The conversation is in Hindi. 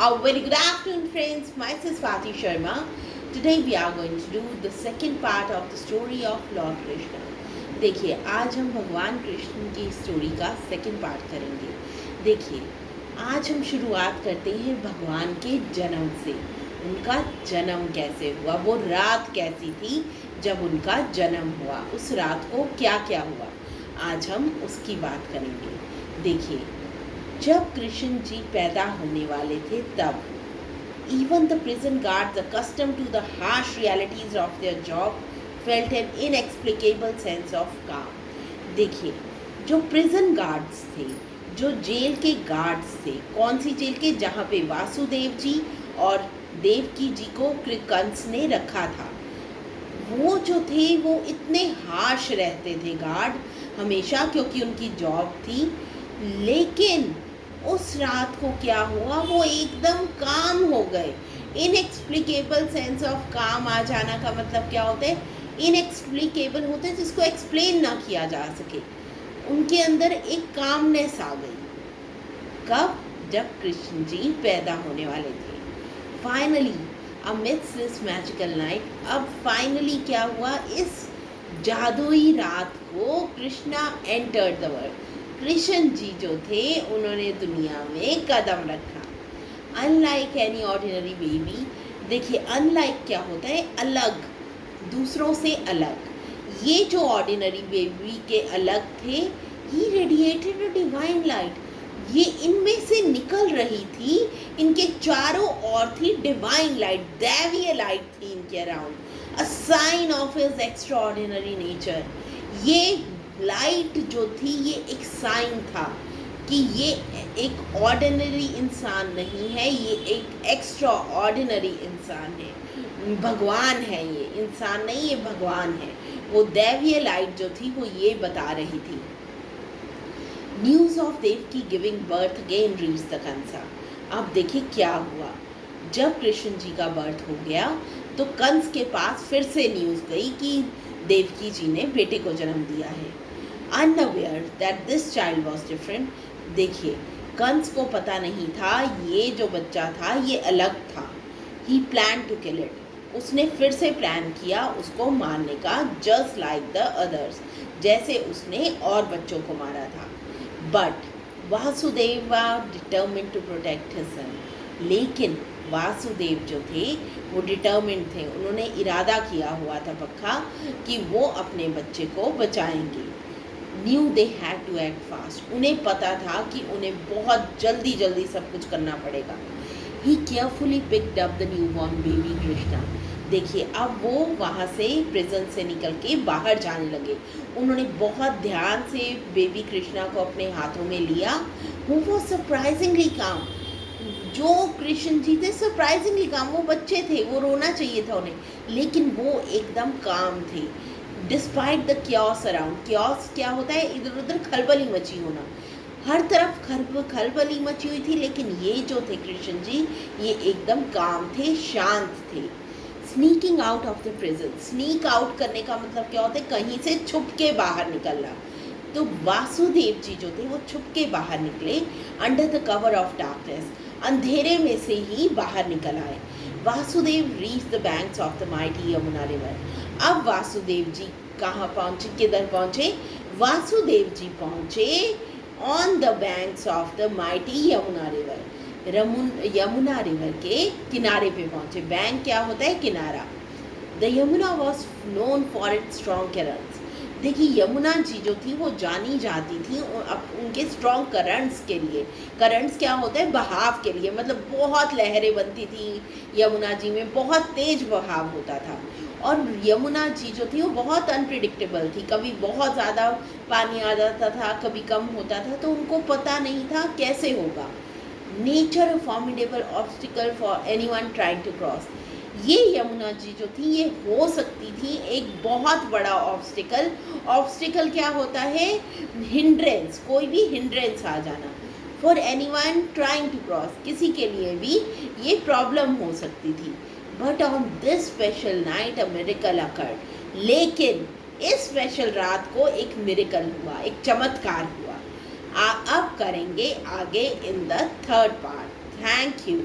A very good afternoon, friends. Myself Swati Sharma. Today we are going to do the second part of the story of Lord Krishna. देखिए, आज हम भगवान कृष्ण की स्टोरी का सेकंड पार्ट करेंगे. देखिए, आज हम शुरुआत करते हैं भगवान के जन्म से. उनका जन्म कैसे हुआ, वो रात कैसी थी जब उनका जन्म हुआ, उस रात को क्या क्या हुआ, आज हम उसकी बात करेंगे. देखिए, जब कृष्ण जी पैदा होने वाले थे तब even the prison guards accustomed to the harsh realities of their job felt an inexplicable sense of calm. देखिए, जो प्रिजन गार्ड्स थे, जो जेल के गार्ड्स थे, कौन सी जेल के, जहाँ पे वासुदेव जी और देवकी जी को कंस ने रखा था, वो जो थे वो इतने हार्श रहते थे गार्ड हमेशा, क्योंकि उनकी जॉब थी. लेकिन उस रात को क्या हुआ, वो एकदम काम हो गए. इनएक्सप्लिकेबल सेंस ऑफ काम आ जाना का मतलब क्या होता है, इनएक्सप्लिकेबल होता है जिसको एक्सप्लेन ना किया जा सके. उनके अंदर एक कामनेस आ गई. कब? जब कृष्ण जी पैदा होने वाले थे. Finally amidst this magical night, अब फाइनली क्या हुआ, इस जादुई रात को Krishna entered the world. Krishna ji जो थे उन्होंने दुनिया में कदम रखा. Unlike any ordinary baby. देखिए, अनलाइक क्या होता है, अलग, दूसरों से अलग. ये जो ऑर्डिनरी बेबी के अलग थे, ही रेडिएटेड अ डिवाइन लाइट. ये इनमें से निकल रही थी, इनके चारों ओर थी डिवाइन लाइट, दैवीय लाइट थी इनके around, a sign of his extraordinary nature. ये लाइट जो थी ये एक साइन था कि ये एक ऑर्डिनरी इंसान नहीं है, ये एक एक्स्ट्रा ऑर्डिनरी इंसान है, भगवान है. ये इंसान नहीं, ये भगवान है. वो दैवीय लाइट जो थी वो ये बता रही थी. News of Devaki giving birth again reach the Kansa. अब देखिए क्या हुआ, जब कृष्ण जी का बर्थ हो गया तो कंस के पास फिर से न्यूज़ गई कि देवकी जी ने बेटे को जन्म दिया है. Unaware that this child was different. देखिए, कंस को पता नहीं था ये जो बच्चा था ये अलग था. He planned to kill it. उसने फिर से प्लान किया उसको मारने का, just like the others, जैसे उसने और बच्चों को मारा था. But Vasudev determined to protect his son. लेकिन वासुदेव जो थे वो डिटर्मिन्ड थे, उन्होंने इरादा किया हुआ था पक्का कि वो अपने बच्चे को बचाएंगे. Knew they had to act fast. उन्हें पता था कि उन्हें बहुत जल्दी जल्दी सब कुछ करना पड़ेगा. He carefully picked up the new born baby Krishna. देखिए, अब वो वहाँ से प्रिजन से निकल के बाहर जाने लगे. उन्होंने बहुत ध्यान से बेबी कृष्णा को अपने हाथों में लिया. वो सरप्राइजिंगली काम, जो कृष्ण जी थे सरप्राइजिंगली काम. वो बच्चे थे, वो रोना चाहिए था उन्हें, लेकिन वो एकदम काम थे. Despite the chaos around. Chaos क्या होता है, इधर उधर खलबली मची होना, हर तरफ खलबली मची हुई थी. लेकिन ये जो थे कृष्ण जी ये एकदम काम थे, शांत थे. Sneaking out of the prison. Sneak out करने का मतलब क्या होता है, कहीं से छुप के बाहर निकलना. तो वासुदेव जी जो थे वो छुप के बाहर निकले. Under the cover of darkness, अंधेरे में से ही बाहर निकल आए. Vasudev reach the banks of the mighty Yamuna river. अब वासुदेव जी कहाँ पहुँचे, किधर पहुँचे, वासुदेव जी पहुँचे on the banks of the mighty Yamuna river. Yamuna river के किनारे पे पहुँचे. बैंक क्या होता है, किनारा. The Yamuna was known for its strong currents. देखिए, यमुना जी जो थी वो जानी जाती थी उनके स्ट्रॉन्ग करंट्स के लिए. करंट्स क्या होता है, बहाव के लिए, मतलब बहुत लहरें बनती थी यमुना जी में, बहुत तेज बहाव होता था. और यमुना जी जो थी वो बहुत अनप्रिडिक्टेबल थी. कभी बहुत ज़्यादा पानी आ जाता था, कभी कम होता था, तो उनको पता नहीं था कैसे होगा. Nature a formidable obstacle for anyone trying to cross. ये यमुना जी जो थी ये हो सकती थी एक बहुत बड़ा ऑब्स्टिकल. ऑब्स्टिकल क्या होता है, हिंड्रेंस, कोई भी हिंड्रेंस आ जाना. For anyone trying to cross, किसी के लिए भी ये प्रॉब्लम हो सकती थी. But on this special night a miracle occurred. लेकिन इस स्पेशल रात को एक मिरेकल हुआ, एक चमत्कार हुआ. अब करेंगे आगे in the third part. Thank you.